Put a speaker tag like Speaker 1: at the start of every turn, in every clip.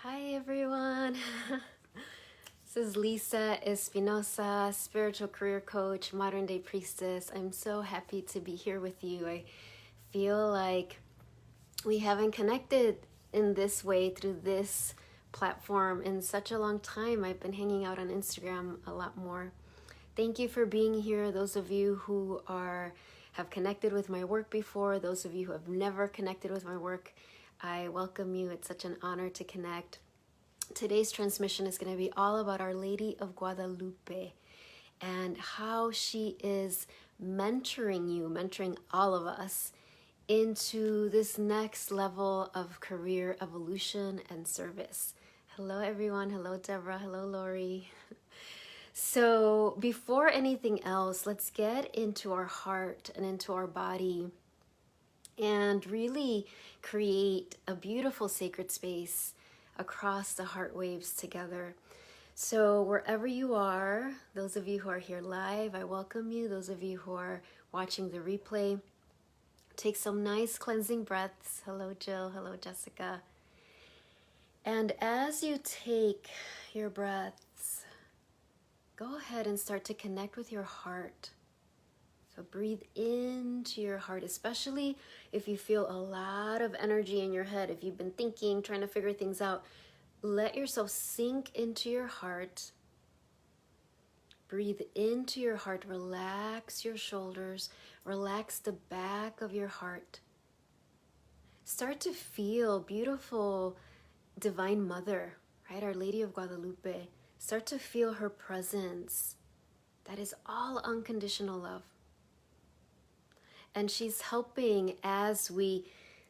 Speaker 1: Hi everyone. This is Lisa Espinosa, spiritual career coach, modern day priestess. I'm so happy to be here with you. I feel like we haven't connected in this way through this platform in such a long time. I've been hanging out on Instagram a lot more. Thank you for being here. Those of you who have connected with my work before, those of you who have never connected with my work, I welcome you. It's such an honor to connect. Today's transmission is going to be all about Our Lady of Guadalupe and how she is mentoring all of us into this next level of career evolution and service. Hello, everyone. Hello, Deborah. Hello, Lori. So before anything else, let's get into our heart and into our body and really create a beautiful sacred space across the heart waves together. So wherever you are, those of you who are here live, I welcome you. Those of you who are watching the replay, take some nice cleansing breaths. Hello, Jill. Hello, Jessica. And as you take your breaths, go ahead and start to connect with your heart. So breathe into your heart, especially if you feel a lot of energy in your head. If you've been thinking, trying to figure things out, let yourself sink into your heart. Breathe into your heart. Relax your shoulders. Relax the back of your heart. Start to feel beautiful Divine Mother, right? Our Lady of Guadalupe. Start to feel her presence. That is all unconditional love. And she's helping as we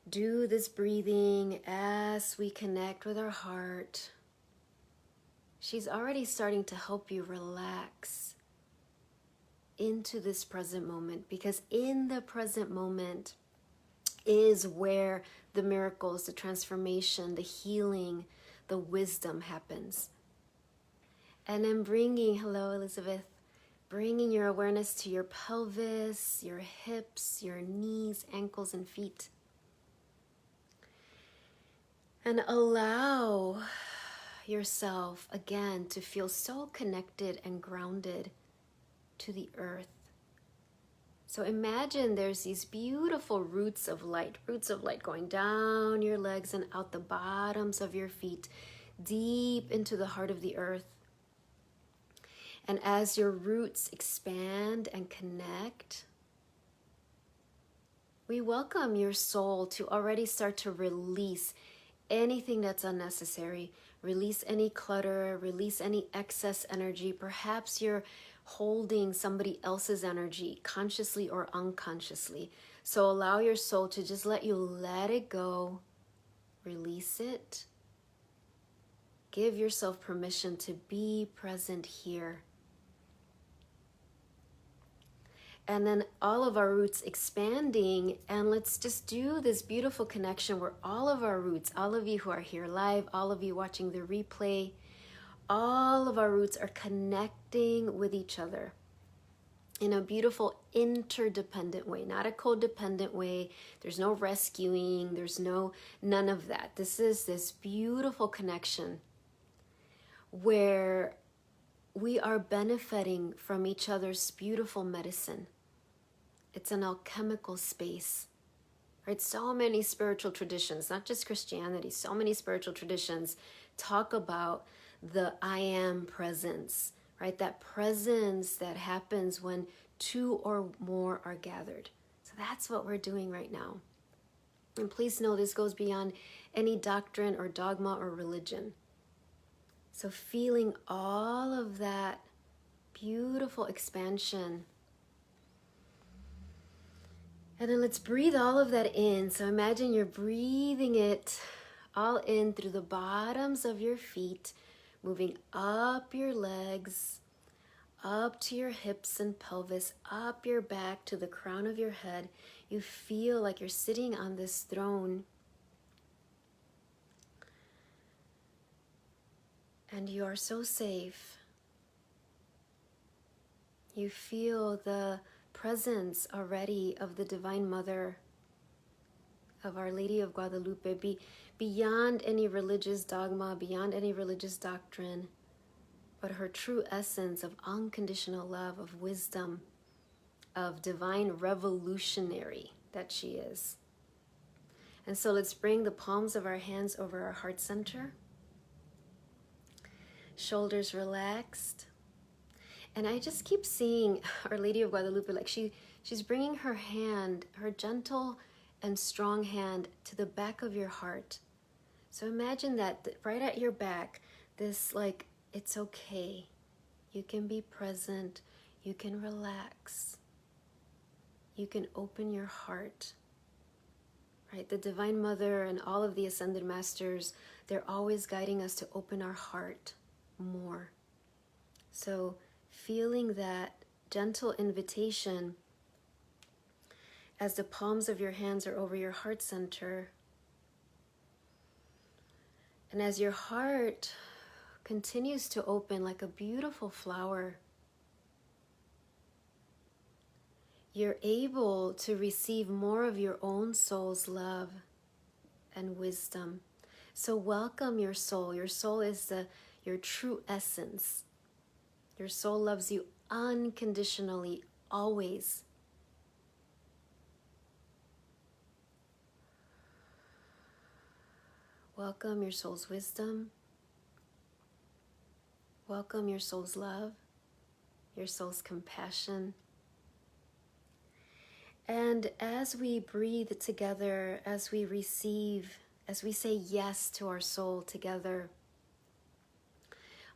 Speaker 1: do this breathing, as we connect with our heart. She's already starting to help you relax into this present moment, because in the present moment is where the miracles, the transformation, the healing, the wisdom happens. And I'm bringing, hello Elizabeth, bringing your awareness to your pelvis, your hips, your knees, ankles, and feet. And allow yourself again to feel so connected and grounded to the earth. So imagine there's these beautiful roots of light going down your legs and out the bottoms of your feet, deep into the heart of the earth. And as your roots expand and connect, we welcome your soul to already start to release anything that's unnecessary. Release any clutter, release any excess energy. Perhaps you're holding somebody else's energy, consciously or unconsciously. So allow your soul to just let it go, release it. Give yourself permission to be present here. And then all of our roots expanding, and let's just do this beautiful connection where all of our roots, all of you who are here live, all of you watching the replay, all of our roots are connecting with each other in a beautiful interdependent way, not a codependent way. There's no rescuing, there's none of that. This is this beautiful connection where we are benefiting from each other's beautiful medicine. It's an alchemical space, right? So many spiritual traditions, not just Christianity, so many spiritual traditions talk about the I am presence, right? That presence that happens when two or more are gathered. So that's what we're doing right now. And please know this goes beyond any doctrine or dogma or religion. So feeling all of that beautiful expansion. And then let's breathe all of that in. So imagine you're breathing it all in through the bottoms of your feet, moving up your legs, up to your hips and pelvis, up your back to the crown of your head. You feel like you're sitting on this throne. And you are so safe. You feel the presence already of the Divine Mother of Our Lady of Guadalupe, beyond any religious dogma, beyond any religious doctrine, but her true essence of unconditional love, of wisdom, of divine revolutionary that she is. And so let's bring the palms of our hands over our heart center, shoulders relaxed. And I just keep seeing Our Lady of Guadalupe, like she's bringing her hand, her gentle and strong hand, to the back of your heart. So imagine that right at your back, this like, it's okay. You can be present. You can relax. You can open your heart. Right? The Divine Mother and all of the Ascended Masters, they're always guiding us to open our heart more. So feeling that gentle invitation as the palms of your hands are over your heart center, and as your heart continues to open like a beautiful flower, you're able to receive more of your own soul's love and wisdom. So welcome your soul. Your soul is your true essence. Your soul loves you unconditionally, always. Welcome your soul's wisdom. Welcome your soul's love, your soul's compassion. And as we breathe together, as we receive, as we say yes to our soul together,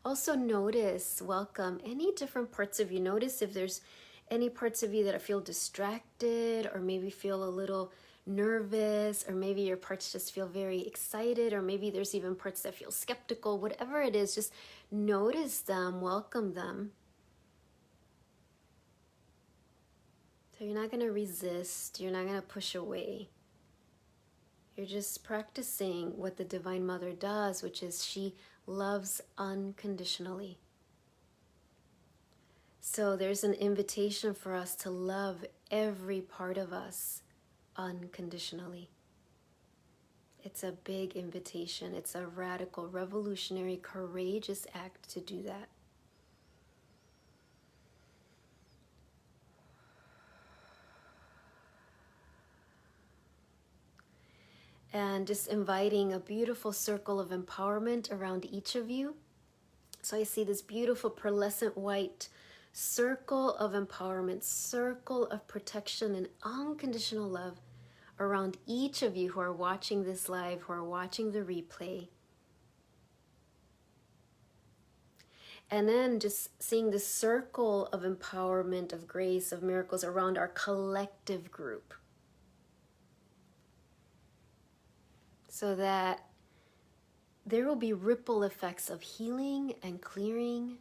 Speaker 1: also notice, welcome any different parts of you. Notice if there's any parts of you that feel distracted, or maybe feel a little nervous, or maybe your parts just feel very excited, or maybe there's even parts that feel skeptical. Whatever it is, just notice them, welcome them. So you're not going to resist, you're not going to push away. You're just practicing what the Divine Mother does, which is she loves unconditionally. So there's an invitation for us to love every part of us unconditionally. It's a big invitation. It's a radical, revolutionary, courageous act to do that. And just inviting a beautiful circle of empowerment around each of you. So I see this beautiful pearlescent white circle of empowerment, circle of protection and unconditional love around each of you who are watching this live, who are watching the replay. And then just seeing this circle of empowerment, of grace, of miracles around our collective group. So that there will be ripple effects of healing and clearing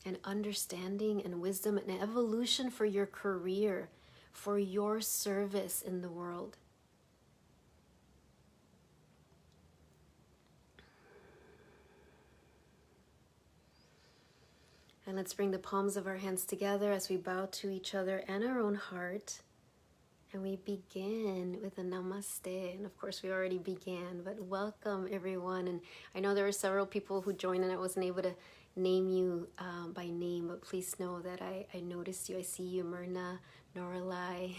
Speaker 1: and understanding and wisdom and evolution for your career, for your service in the world. And let's bring the palms of our hands together as we bow to each other and our own heart. And we begin with a namaste. And of course, we already began, but welcome everyone. And I know there were several people who joined and I wasn't able to name you by name, but please know that I noticed you. I see you, Myrna, Noralai.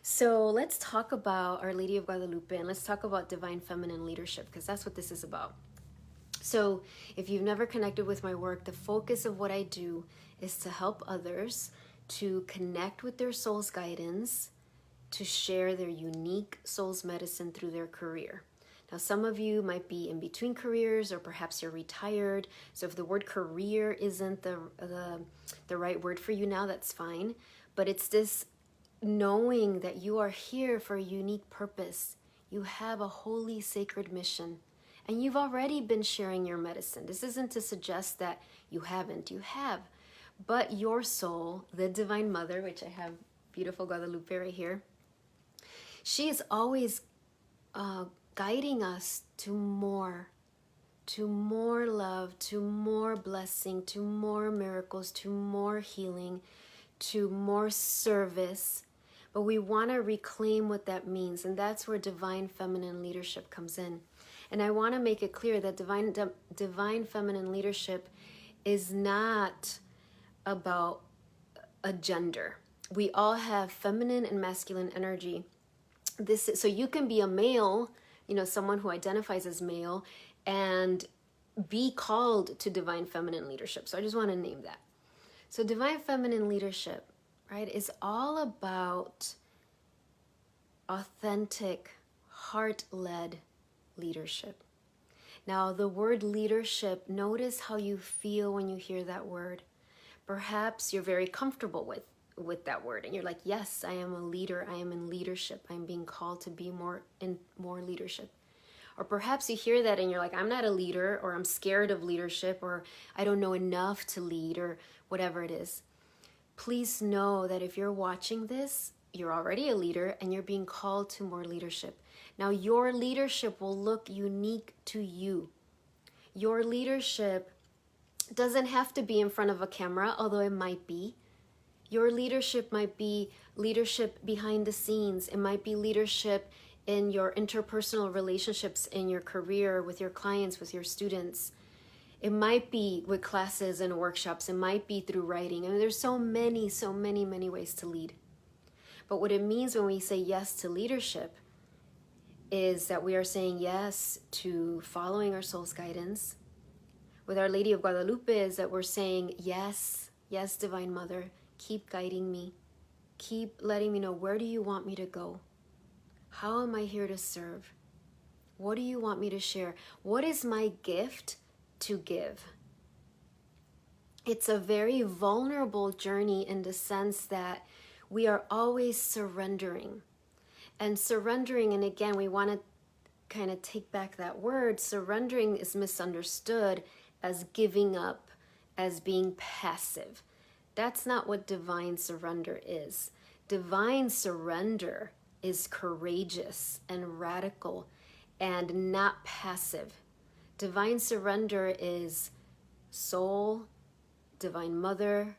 Speaker 1: So let's talk about Our Lady of Guadalupe, and let's talk about divine feminine leadership, because that's what this is about. So if you've never connected with my work, the focus of what I do is to help others to connect with their soul's guidance, to share their unique soul's medicine through their career. Now, some of you might be in between careers, or perhaps you're retired. So if the word career isn't the right word for you now, that's fine. But it's this knowing that you are here for a unique purpose. You have a holy, sacred mission. And you've already been sharing your medicine. This isn't to suggest that you haven't. You have. But your soul, the Divine Mother, which I have beautiful Guadalupe right here, she is always guiding us to more love, to more blessing, to more miracles, to more healing, to more service. but we want to reclaim what that means. And that's where divine feminine leadership comes in. And I want to make it clear that divine feminine leadership is not about a gender. We all have feminine and masculine energy. So you can be a male, someone who identifies as male, and be called to divine feminine leadership. So I just want to name that. So divine feminine leadership, right, is all about authentic, heart-led leadership. Now, the word leadership, notice how you feel when you hear that word. Perhaps you're very comfortable with that word, and you're like, yes, I am a leader. I am in leadership. I'm being called to be more leadership. Or perhaps you hear that and you're like, I'm not a leader, or I'm scared of leadership, or I don't know enough to lead, or whatever it is. Please know that if you're watching this, you're already a leader and you're being called to more leadership. Now, your leadership will look unique to you. Your leadership doesn't have to be in front of a camera, although it might be. Your leadership might be leadership behind the scenes. It might be leadership in your interpersonal relationships, in your career, with your clients, with your students. It might be with classes and workshops. It might be through writing. I mean, there's so many ways to lead. But what it means when we say yes to leadership is that we are saying yes to following our soul's guidance. With Our Lady of Guadalupe is that we're saying, yes, Divine Mother, keep guiding me. Keep letting me know, where do you want me to go? How am I here to serve? What do you want me to share? What is my gift to give? It's a very vulnerable journey in the sense that we are always surrendering. And surrendering, and again, we want to kind of take back that word. Surrendering is misunderstood as giving up, as being passive. That's not what divine surrender is. Divine surrender is courageous and radical and not passive. Divine surrender is soul, Divine Mother,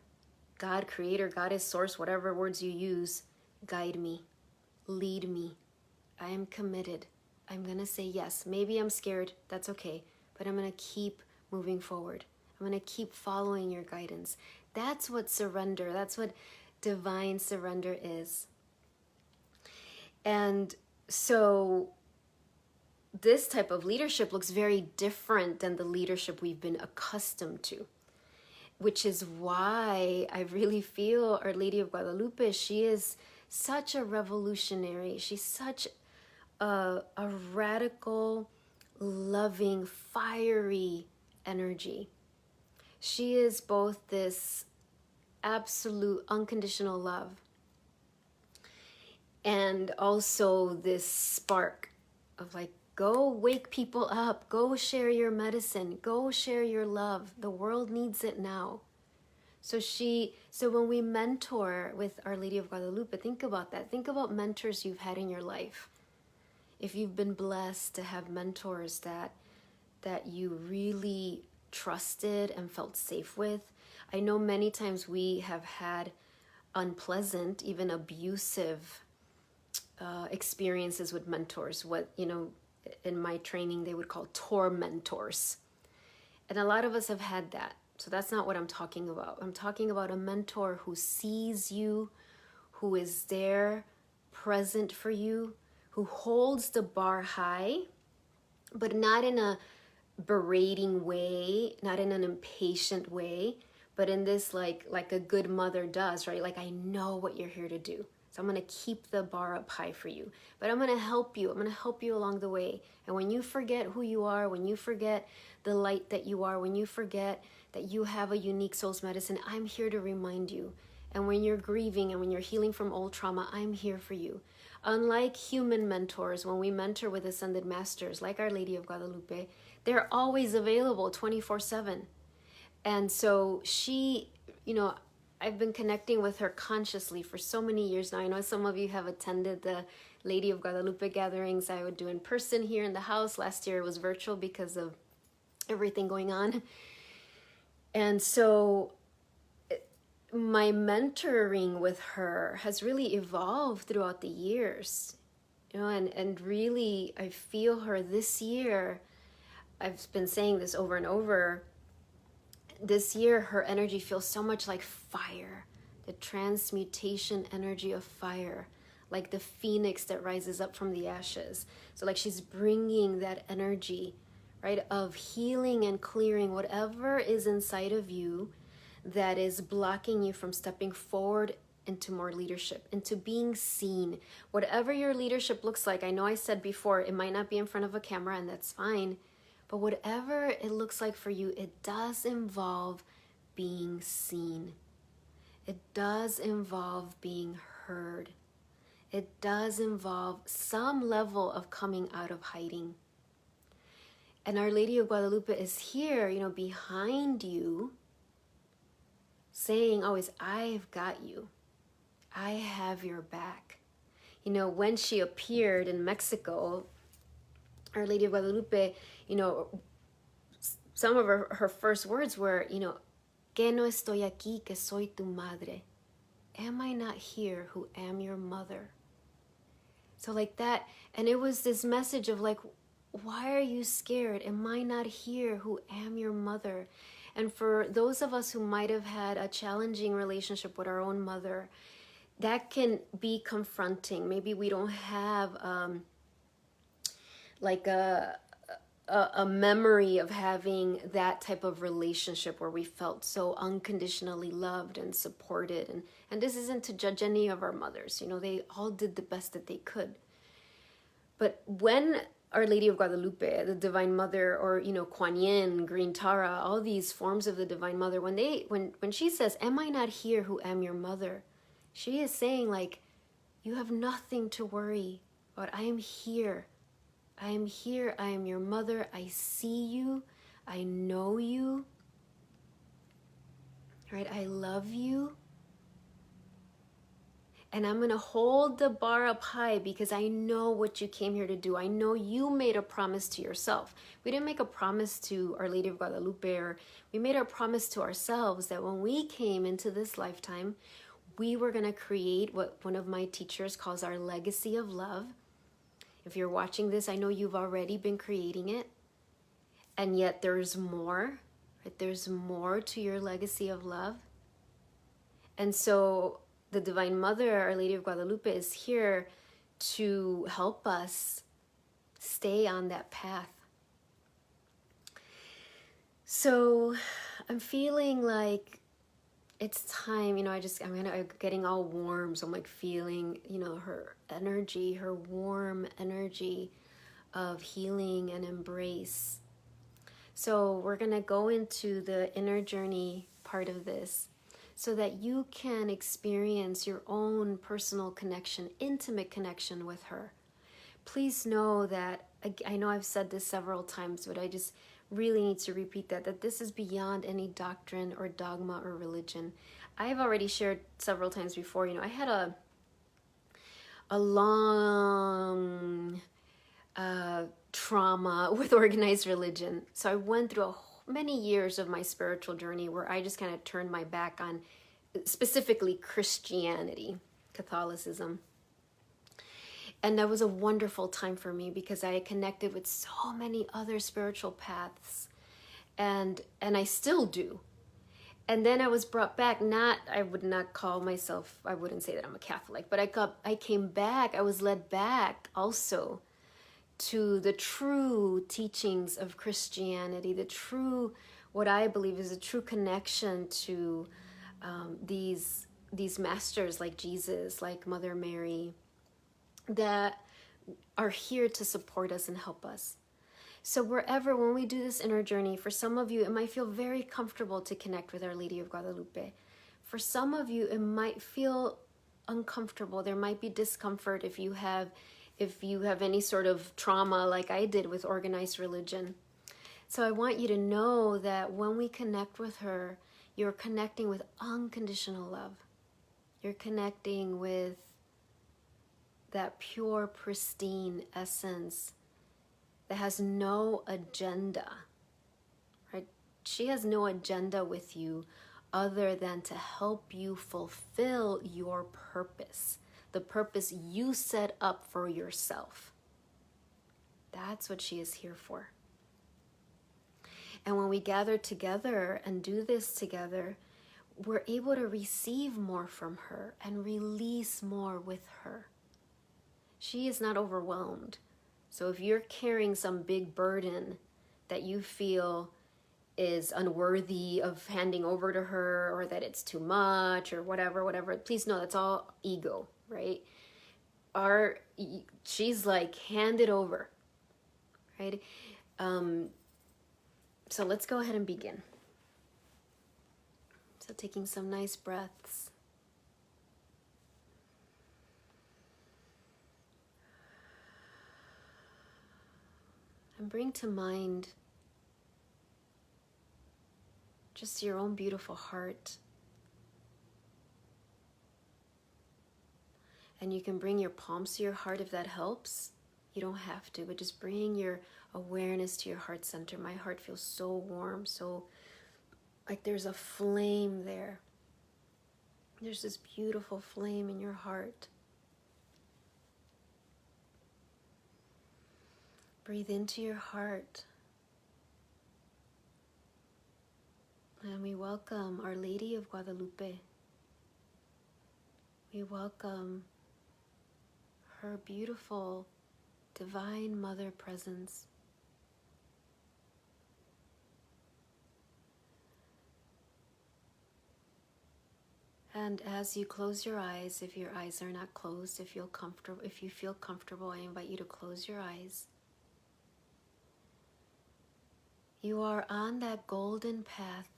Speaker 1: God, Creator, Goddess, Source, whatever words you use, guide me, lead me. I am committed. I'm going to say yes. Maybe I'm scared. That's okay. But I'm going to keep moving forward. I'm going to keep following your guidance. That's what surrender, that's what divine surrender is. And so this type of leadership looks very different than the leadership we've been accustomed to, which is why I really feel Our Lady of Guadalupe, she is such a revolutionary. She's such a radical, loving, fiery energy. She is both this absolute unconditional love and also this spark of like, go wake people up, go share your medicine, go share your love. The world needs it now. So when we mentor with Our Lady of Guadalupe, think about that. Think about mentors you've had in your life. If you've been blessed to have mentors that you really trusted and felt safe with. I know many times we have had unpleasant, even abusive experiences with mentors, what, in my training they would call tormentors. And a lot of us have had that. So that's not what I'm talking about. I'm talking about a mentor who sees you, who is there, present for you, who holds the bar high, but not in a berating way, not in an impatient way, but in this like a good mother does, right? Like, I know what you're here to do. So I'm going to keep the bar up high for you, but I'm going to help you. I'm going to help you along the way. And when you forget who you are, when you forget the light that you are, when you forget that you have a unique soul's medicine, I'm here to remind you. And when you're grieving and when you're healing from old trauma, I'm here for you. Unlike human mentors, when we mentor with ascended masters like Our Lady of Guadalupe, they're always available 24/7. And so she, I've been connecting with her consciously for so many years now. I know some of you have attended the Lady of Guadalupe gatherings I would do in person here in the house. Last year it was virtual because of everything going on. And so my mentoring with her has really evolved throughout the years, you know, and really I feel her this year. I've been saying this over and over. This year, her energy feels so much like fire, the transmutation energy of fire, like the phoenix that rises up from the ashes. So like she's bringing that energy, right, of healing and clearing whatever is inside of you that is blocking you from stepping forward into more leadership, into being seen. Whatever your leadership looks like, I know I said before, it might not be in front of a camera, and that's fine. But whatever it looks like for you, it does involve being seen. It does involve being heard. It does involve some level of coming out of hiding. And Our Lady of Guadalupe is here, you know, behind you, saying always, I've got you. I have your back. You know, when she appeared in Mexico, Our Lady of Guadalupe, you know, some of her first words were, you know, que no estoy aquí, que soy tu madre. Am I not here who am your mother? So like that, and it was this message of like, why are you scared? Am I not here who am your mother? And for those of us who might have had a challenging relationship with our own mother, that can be confronting. Maybe we don't have like a memory of having that type of relationship where we felt so unconditionally loved and supported. And this isn't to judge any of our mothers. You know, they all did the best that they could. But when Our Lady of Guadalupe, the Divine Mother, or, you know, Kuan Yin, Green Tara, all these forms of the Divine Mother, when she says, am I not here who am your mother? She is saying, like, you have nothing to worry about. I am here. I am here. I am your mother. I see you. I know you. Right? I love you. And I'm going to hold the bar up high because I know what you came here to do. I know you made a promise to yourself. We didn't make a promise to Our Lady of Guadalupe, or we made a promise to ourselves that when we came into this lifetime, we were going to create what one of my teachers calls our legacy of love. If you're watching this, I know you've already been creating it. And yet there's more, right? There's more to your legacy of love. And so the Divine Mother, Our Lady of Guadalupe, is here to help us stay on that path. So I'm feeling like it's time, you know, I'm getting all warm. So I'm like feeling, you know, her energy, her warm energy of healing and embrace. So we're going to go into the inner journey part of this so that you can experience your own personal connection, intimate connection with her. Please know that, I know I've said this several times, but I just really need to repeat that this is beyond any doctrine or dogma or religion. I've already shared several times before, you know, I had a long trauma with organized religion. So I went through many years of my spiritual journey where I just kind of turned my back on specifically Christianity, Catholicism. And that was a wonderful time for me because I connected with so many other spiritual paths, and I still do. And then I was brought back, I would not call myself, I wouldn't say that I'm a Catholic, but I came back, I was led back also to the true teachings of Christianity, the true, what I believe is a true connection to these masters like Jesus, like Mother Mary, that are here to support us and help us. So when we do this inner journey, for some of you, it might feel very comfortable to connect with Our Lady of Guadalupe. For some of you, it might feel uncomfortable. There might be discomfort if you have any sort of trauma like I did with organized religion. So I want you to know that when we connect with her, you're connecting with unconditional love. You're connecting with that pure, pristine essence that has no agenda, right? She has no agenda with you other than to help you fulfill your purpose, the purpose you set up for yourself. That's what she is here for. And when we gather together and do this together, we're able to receive more from her and release more with her. She is not overwhelmed. So if you're carrying some big burden that you feel is unworthy of handing over to her, or that it's too much or whatever, please know that's all ego, right? She's like, hand it over, right? So let's go ahead and begin. So taking some nice breaths. And bring to mind just your own beautiful heart. And you can bring your palms to your heart if that helps. You don't have to, but just bring your awareness to your heart center. My heart feels so warm, so like there's a flame there. There's this beautiful flame in your heart. Breathe into your heart. And we welcome Our Lady of Guadalupe. We welcome her beautiful Divine Mother presence. And as you close your eyes, if your eyes are not closed, if you feel comfortable, I invite you to close your eyes. You are on that golden path.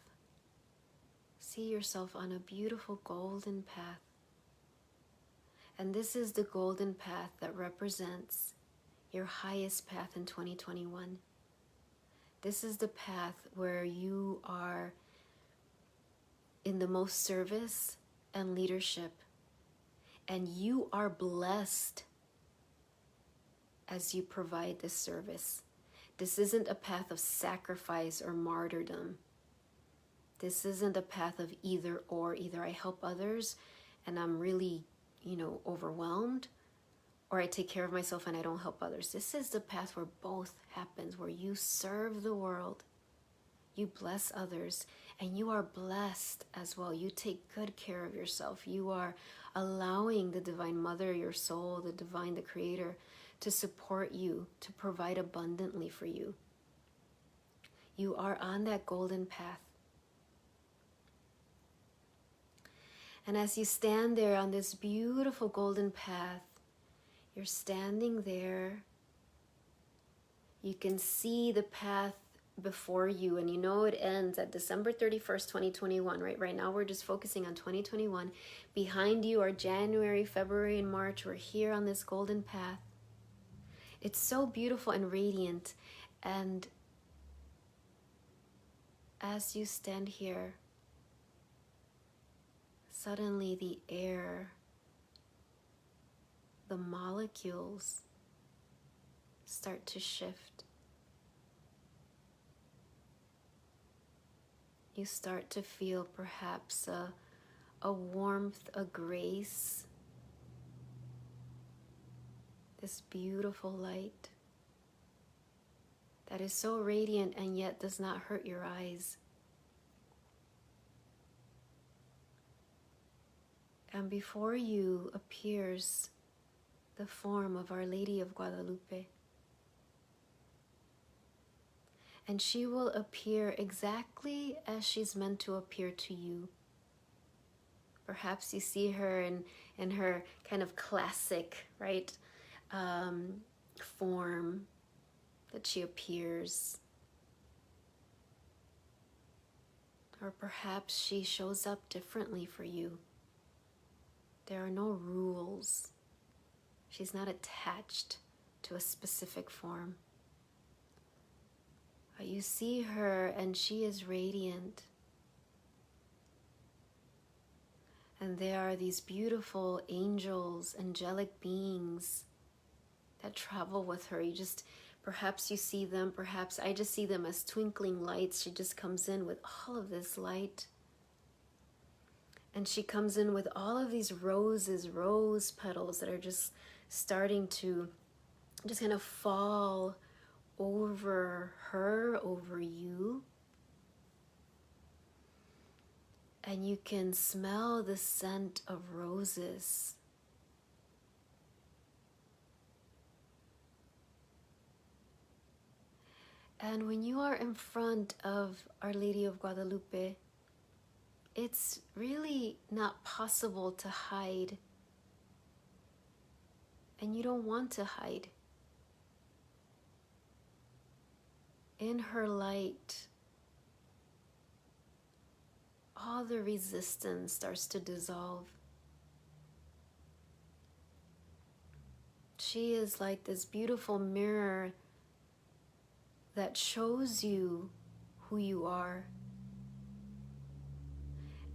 Speaker 1: See yourself on a beautiful golden path. And this is the golden path that represents your highest path in 2021. This is the path where you are in the most service and leadership. And you are blessed as you provide this service. This isn't a path of sacrifice or martyrdom. This isn't a path of either or. Either I help others and I'm really, overwhelmed, or I take care of myself and I don't help others. This is the path where both happens, where you serve the world, you bless others, and you are blessed as well. You take good care of yourself. You are allowing the Divine Mother, your soul, the Divine, the Creator, to support you, to provide abundantly for you. You are on that golden path. And as you stand there on this beautiful golden path, you're standing there. You can see the path before you, and you know it ends at December 31st, 2021, right? Right now we're just focusing on 2021. Behind you are January, February, and March. We're here on this golden path. It's so beautiful and radiant. And as you stand here, suddenly the air, the molecules start to shift. You start to feel perhaps a warmth, a grace, this beautiful light that is so radiant and yet does not hurt your eyes. And before you appears the form of Our Lady of Guadalupe. And she will appear exactly as she's meant to appear to you. Perhaps you see her in her kind of classic, right, form that she appears. Or perhaps she shows up differently for you. There are no rules. She's not attached to a specific form. But you see her and she is radiant. And there are these beautiful angels, angelic beings that travel with her. Perhaps you see them, perhaps I just see them as twinkling lights. She just comes in with all of this light. And she comes in with all of these rose petals that are just starting to just kind of fall over her, over you. And you can smell the scent of roses. And when you are in front of Our Lady of Guadalupe, it's really not possible to hide. And you don't want to hide. In her light, all the resistance starts to dissolve. She is like this beautiful mirror that shows you who you are.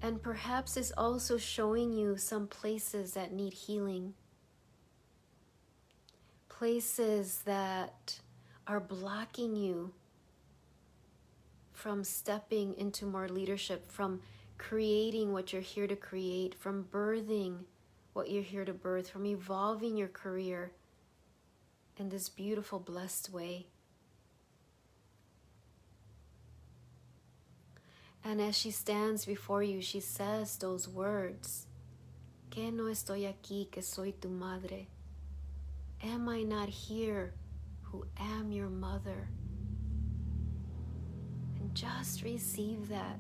Speaker 1: And perhaps is also showing you some places that need healing. Places that are blocking you from stepping into more leadership, from creating what you're here to create, from birthing what you're here to birth, from evolving your career in this beautiful, blessed way. And as she stands before you, she says those words, "Que no estoy aquí, que soy tu madre." Am I not here, who am your mother? And just receive that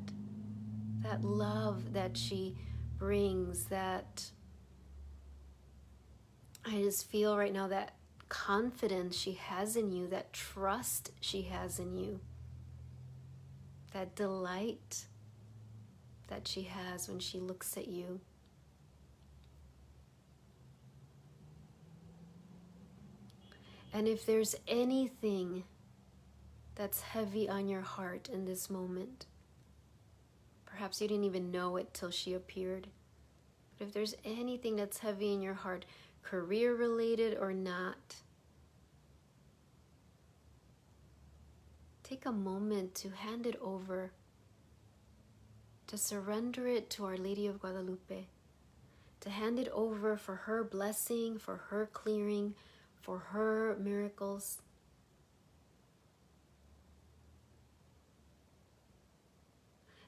Speaker 1: love that she brings, that I just feel right now that confidence she has in you, that trust she has in you, that delight that she has when she looks at you. And if there's anything that's heavy on your heart in this moment, perhaps you didn't even know it till she appeared, but if there's anything that's heavy in your heart, career related or not, take a moment to hand it over, to surrender it to Our Lady of Guadalupe, to hand it over for her blessing, for her clearing, for her miracles.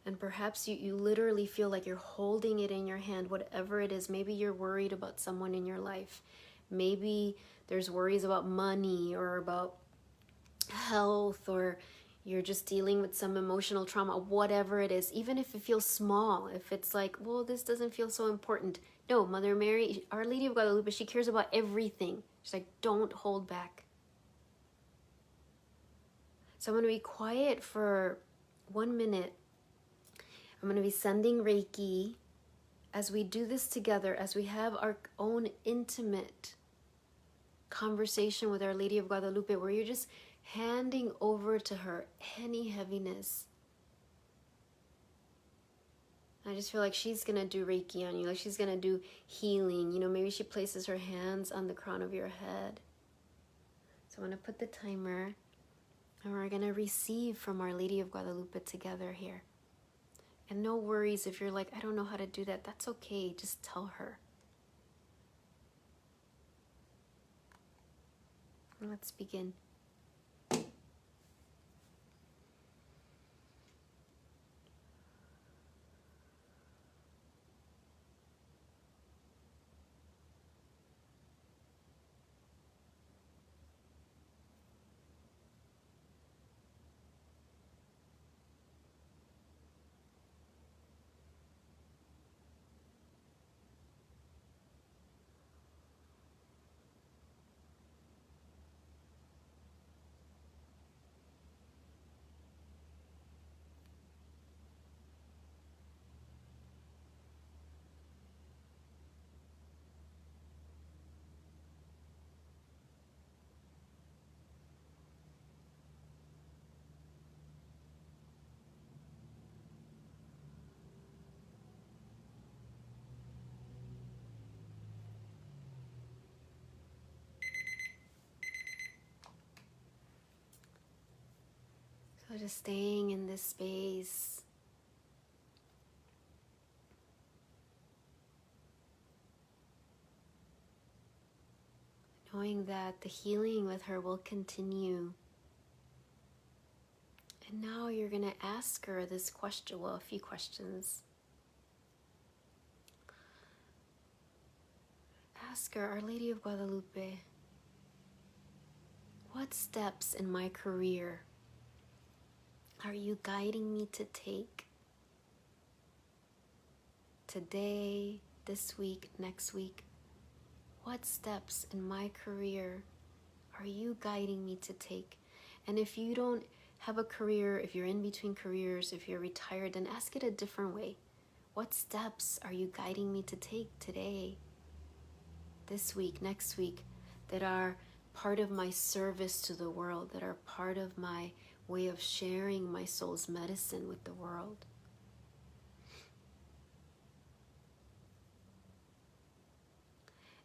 Speaker 1: And perhaps you literally feel like you're holding it in your hand, whatever it is. Maybe you're worried about someone in your life. Maybe there's worries about money or about health, or you're just dealing with some emotional trauma, whatever it is. Even if it feels small, if it's like, well, this doesn't feel so important. No, Mother Mary, Our Lady of Guadalupe, she cares about everything. She's like, don't hold back. So I'm going to be quiet for 1 minute. I'm going to be sending Reiki as we do this together, as we have our own intimate conversation with Our Lady of Guadalupe, where you're just handing over to her any heaviness. I just feel like she's going to do Reiki on you, like she's going to do healing. You know, maybe she places her hands on the crown of your head. So I'm going to put the timer, and we're going to receive from Our Lady of Guadalupe together here. And no worries if you're like, I don't know how to do that. That's okay. Just tell her. Let's begin. So just staying in this space. knowing that the healing with her will continue. And now you're going to ask her this question, well, a few questions. Ask her, Our Lady of Guadalupe, what steps in my career are you guiding me to take today, this week, next week? What steps in my career are you guiding me to take? And if you don't have a career, if you're in between careers, if you're retired, then ask it a different way. What steps are you guiding me to take today, this week, next week, that are part of my service to the world, that are part of my way of sharing my soul's medicine with the world?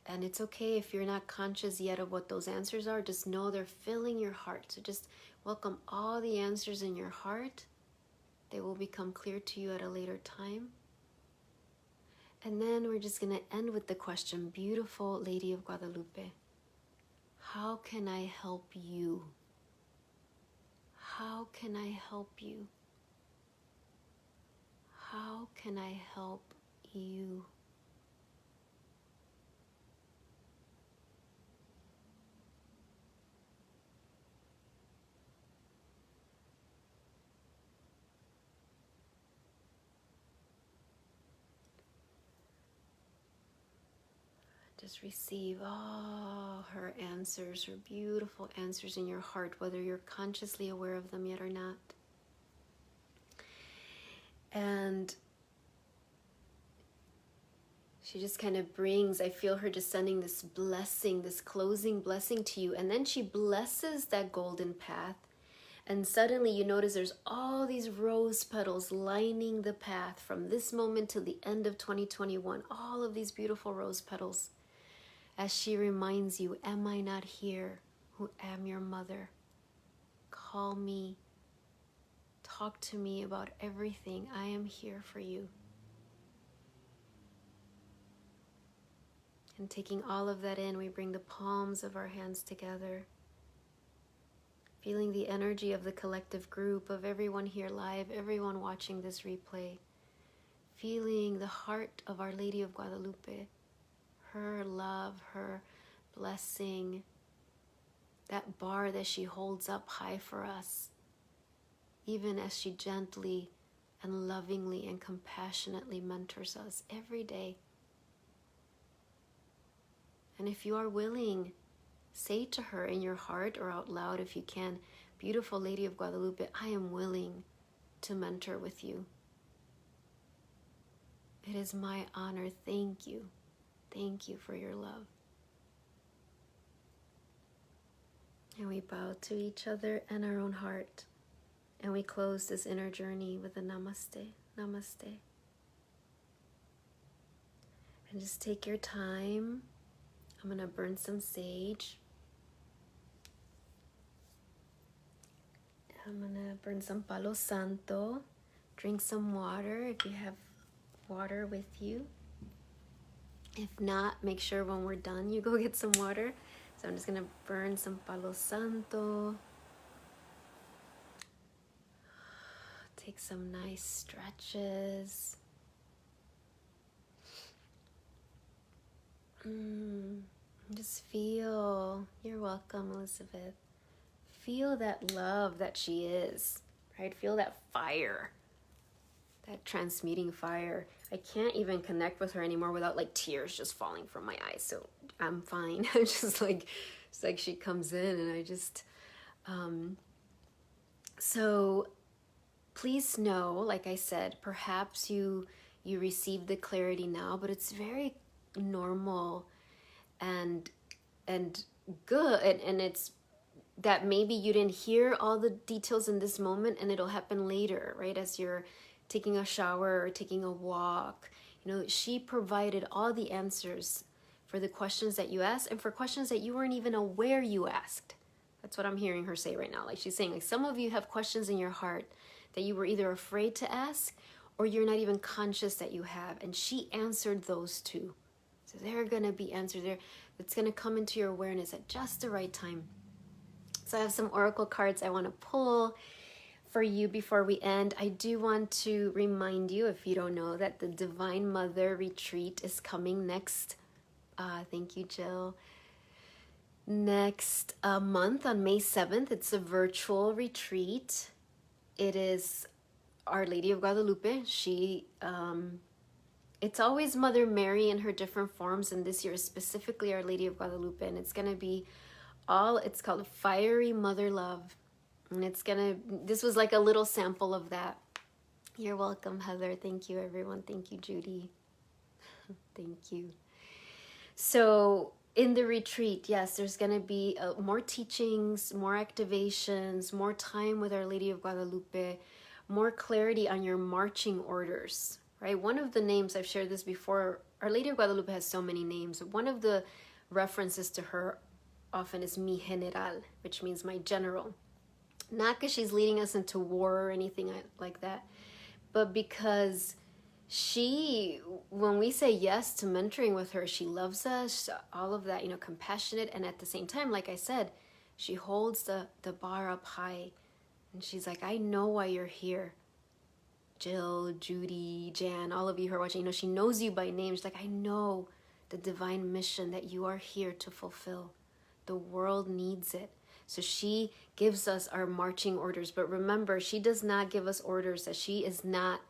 Speaker 1: And it's okay if you're not conscious yet of what those answers are. Just know they're filling your heart. So just welcome all the answers in your heart. They will become clear to you at a later time. And then we're just going to end with the question, beautiful Lady of Guadalupe, how can I help you? How can I help you? How can I help you? Just receive all her answers, her beautiful answers in your heart, whether you're consciously aware of them yet or not. And she just kind of brings, I feel her just sending this blessing, this closing blessing to you. And then she blesses that golden path. And suddenly you notice there's all these rose petals lining the path from this moment till the end of 2021. All of these beautiful rose petals. As she reminds you, am I not here who am your mother? Call me. Talk to me about everything. I am here for you. And taking all of that in, we bring the palms of our hands together. Feeling the energy of the collective group, of everyone here live, everyone watching this replay. Feeling the heart of Our Lady of Guadalupe. Her love, her blessing, that bar that she holds up high for us, even as she gently and lovingly and compassionately mentors us every day. And if you are willing, say to her in your heart or out loud if you can, beautiful Lady of Guadalupe, I am willing to mentor with you. It is my honor. Thank you. Thank you for your love. And we bow to each other and our own heart. And we close this inner journey with a namaste. Namaste. And just take your time. I'm going to burn some sage. I'm going to burn some palo santo. Drink some water if you have water with you. If not, make sure when we're done you go get some water. So I'm just going to burn some palo santo. Take some nice stretches. Just feel, you're welcome, Elizabeth. Feel that love that she is, right? Feel that fire, that transmuting fire. I can't even connect with her anymore without like tears just falling from my eyes. So I'm fine. I'm just like, it's like she comes in and I just, so please know, like I said, perhaps you received the clarity now, but it's very normal and good. And it's that maybe you didn't hear all the details in this moment and it'll happen later, right? As you're taking a shower or taking a walk. You know, she provided all the answers for the questions that you asked and for questions that you weren't even aware you asked. That's what I'm hearing her say right now. Like she's saying, like some of you have questions in your heart that you were either afraid to ask or you're not even conscious that you have. And she answered those too. So they're going to be answered there. It's going to come into your awareness at just the right time. So I have some oracle cards I want to pull for you before we end. I do want to remind you, if you don't know, that the Divine Mother Retreat is coming next. Thank you, Jill. Next month on May 7th. It's a virtual retreat. It is Our Lady of Guadalupe. It's always Mother Mary in her different forms, and this year is specifically Our Lady of Guadalupe, and it's going to be it's called Fiery Mother Love. And this was like a little sample of that. You're welcome, Heather. Thank you, everyone. Thank you, Judy. Thank you. So in the retreat, yes, there's going to be more teachings, more activations, more time with Our Lady of Guadalupe, more clarity on your marching orders, right? One of the names, I've shared this before, Our Lady of Guadalupe has so many names. One of the references to her often is mi general, which means my general. Not because she's leading us into war or anything like that, but because when we say yes to mentoring with her, she loves us, all of that, compassionate. And at the same time, like I said, she holds the bar up high. And she's like, I know why you're here. Jill, Judy, Jan, all of you who are watching, she knows you by name. She's like, I know the divine mission that you are here to fulfill. The world needs it. So she gives us our marching orders. But remember, she does not give us orders that she is not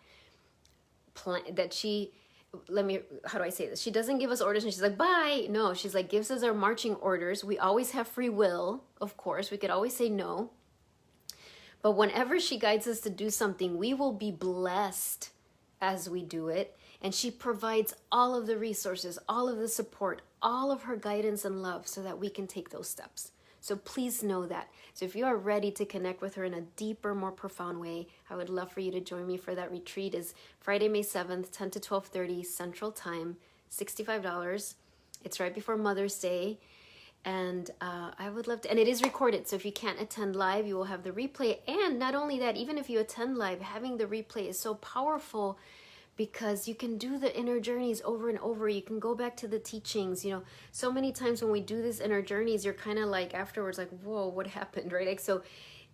Speaker 1: how do I say this? She doesn't give us orders and she's like, bye. No, she's like, gives us our marching orders. We always have free will, of course. We could always say no. But whenever she guides us to do something, we will be blessed as we do it. And she provides all of the resources, all of the support, all of her guidance and love so that we can take those steps. So please know that. So if you are ready to connect with her in a deeper, more profound way, I would love for you to join me for that retreat. Is Friday, May 7th, 10 to 12:30 Central Time, $65. It's right before Mother's Day. And I would love to, and it is recorded. So if you can't attend live, you will have the replay. And not only that, even if you attend live, having the replay is so powerful because you can do the inner journeys over and over. You can go back to the teachings. So many times when we do these inner journeys, you're kind of like afterwards, like, whoa, what happened, right? Like, so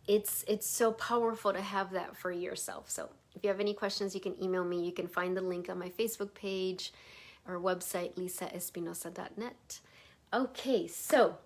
Speaker 1: it's so powerful to have that for yourself. So if you have any questions, you can email me. You can find the link on my Facebook page or website, lisaespinosa.net. Okay, so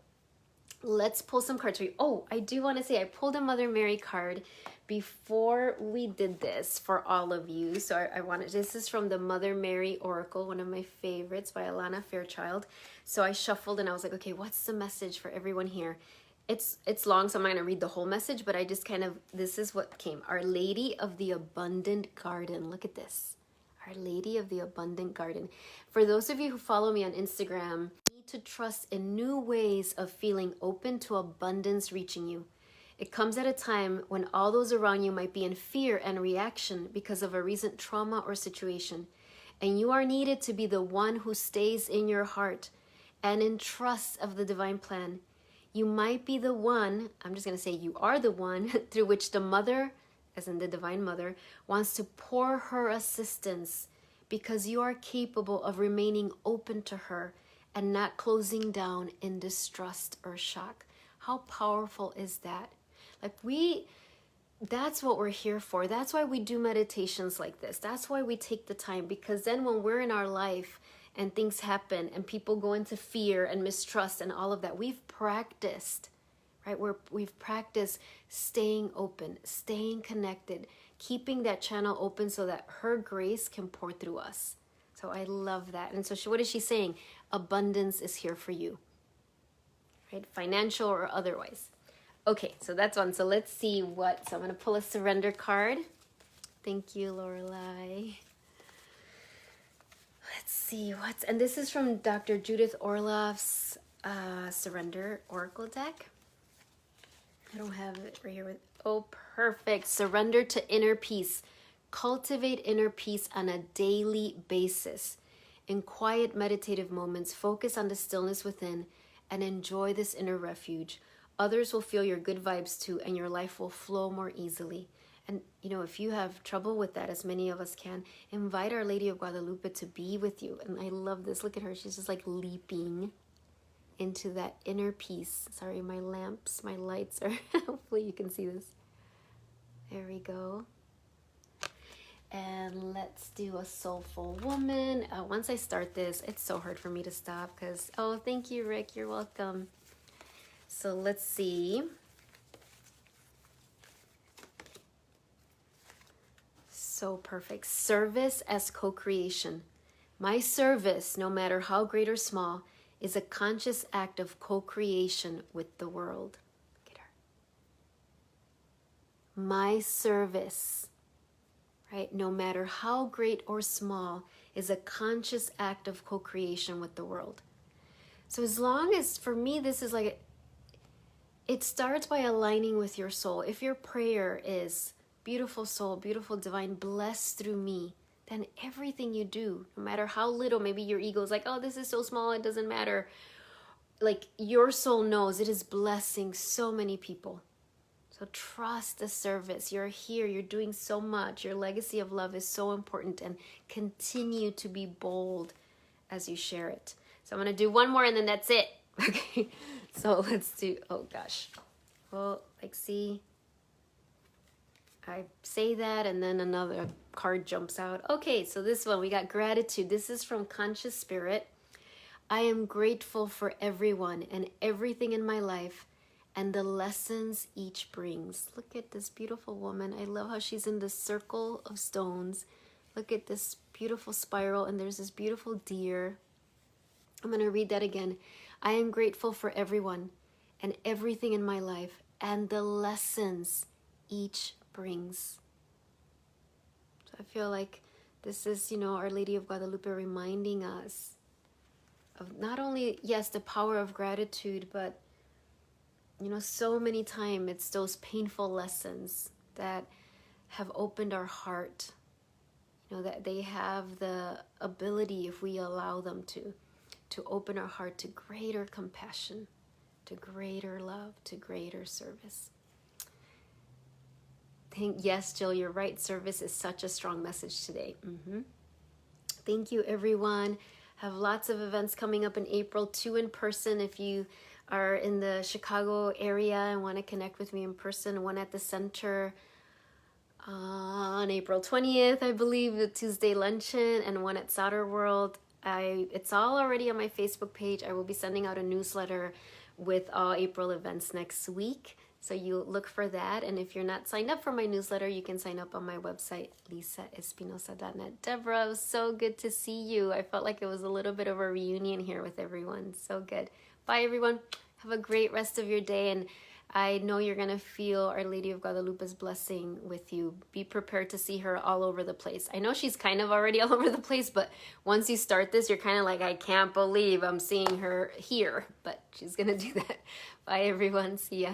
Speaker 1: let's pull some cards for you. Oh, I do want to say I pulled a Mother Mary card before we did this for all of you. So this is from the Mother Mary Oracle, one of my favorites by Alana Fairchild. So I shuffled and I was like, okay, what's the message for everyone here? It's long, so I'm not going to read the whole message, but I just this is what came. Our Lady of the Abundant Garden. Look at this. Our Lady of the Abundant Garden. For those of you who follow me on Instagram, you need to trust in new ways of feeling open to abundance reaching you. It comes at a time when all those around you might be in fear and reaction because of a recent trauma or situation. And you are needed to be the one who stays in your heart and in trust of the divine plan. You might be the one, I'm just going to say you are the one, through which the Mother, as in the Divine Mother, wants to pour her assistance because you are capable of remaining open to her and not closing down in distrust or shock. How powerful is that? That's what we're here for. That's why we do meditations like this. That's why we take the time, because then when we're in our life and things happen and people go into fear and mistrust and all of that, we've practiced, right? We've practiced staying open, staying connected, keeping that channel open so that her grace can pour through us. So I love that. And so what is she saying? Abundance is here for you, right? Financial or otherwise. Okay, so that's one. So let's see so I'm going to pull a surrender card. Thank you, Lorelai. Let's see and this is from Dr. Judith Orloff's Surrender Oracle deck. I don't have it right here oh, perfect. Surrender to inner peace. Cultivate inner peace on a daily basis. In quiet meditative moments, focus on the stillness within and enjoy this inner refuge. Others will feel your good vibes too, and your life will flow more easily. And, if you have trouble with that, as many of us can, invite Our Lady of Guadalupe to be with you. And I love this. Look at her. She's just like leaping. into that inner peace. Sorry, my lamps, my lights are, hopefully you can see this. There we go. And let's do a soulful woman. Once I start this, it's so hard for me to stop because, oh, thank you, Rick. You're welcome. So let's see. So perfect. Service as co-creation. My service, no matter how great or small, is a conscious act of co-creation with the world. Look at her. My service, right, no matter how great or small, is a conscious act of co-creation with the world. So as long as, for me, this is like, it starts by aligning with your soul. If your prayer is, beautiful soul, beautiful divine, bless through me, then everything you do, no matter how little, maybe your ego is like, oh, this is so small, it doesn't matter. Like, your soul knows it is blessing so many people. So trust the service. You're here, you're doing so much. Your legacy of love is so important, and continue to be bold as you share it. So I'm going to do one more and then that's it. Okay, so let's do, oh gosh. Well, like, see, I say that and then another card jumps out. Okay, so this one, we got gratitude. This is from Conscious Spirit. I am grateful for everyone and everything in my life and the lessons each brings. Look at this beautiful woman. I love how she's in this circle of stones. Look at this beautiful spiral, and there's this beautiful deer. I'm going to read that again. I am grateful for everyone and everything in my life and the lessons each brings. So I feel like this is, Our Lady of Guadalupe reminding us of not only, yes, the power of gratitude, but, so many times it's those painful lessons that have opened our heart, that they have the ability, if we allow them to open our heart to greater compassion, to greater love, to greater service. Yes, Jill, you're right. Service is such a strong message today. Thank you, everyone. Have lots of events coming up in April, 2 in person if you are in the Chicago area and want to connect with me in person. 1 at the center on April 20th, I believe, the Tuesday luncheon, and 1 at Solder World. It's all already on my Facebook page. I will be sending out a newsletter with all April events next week. So you look for that. And if you're not signed up for my newsletter, you can sign up on my website, lisaespinosa.net. Deborah, it was so good to see you. I felt like it was a little bit of a reunion here with everyone. So good. Bye, everyone. Have a great rest of your day. And I know you're going to feel Our Lady of Guadalupe's blessing with you. Be prepared to see her all over the place. I know she's kind of already all over the place, but once you start this, you're kind of like, I can't believe I'm seeing her here. But she's going to do that. Bye, everyone. See ya.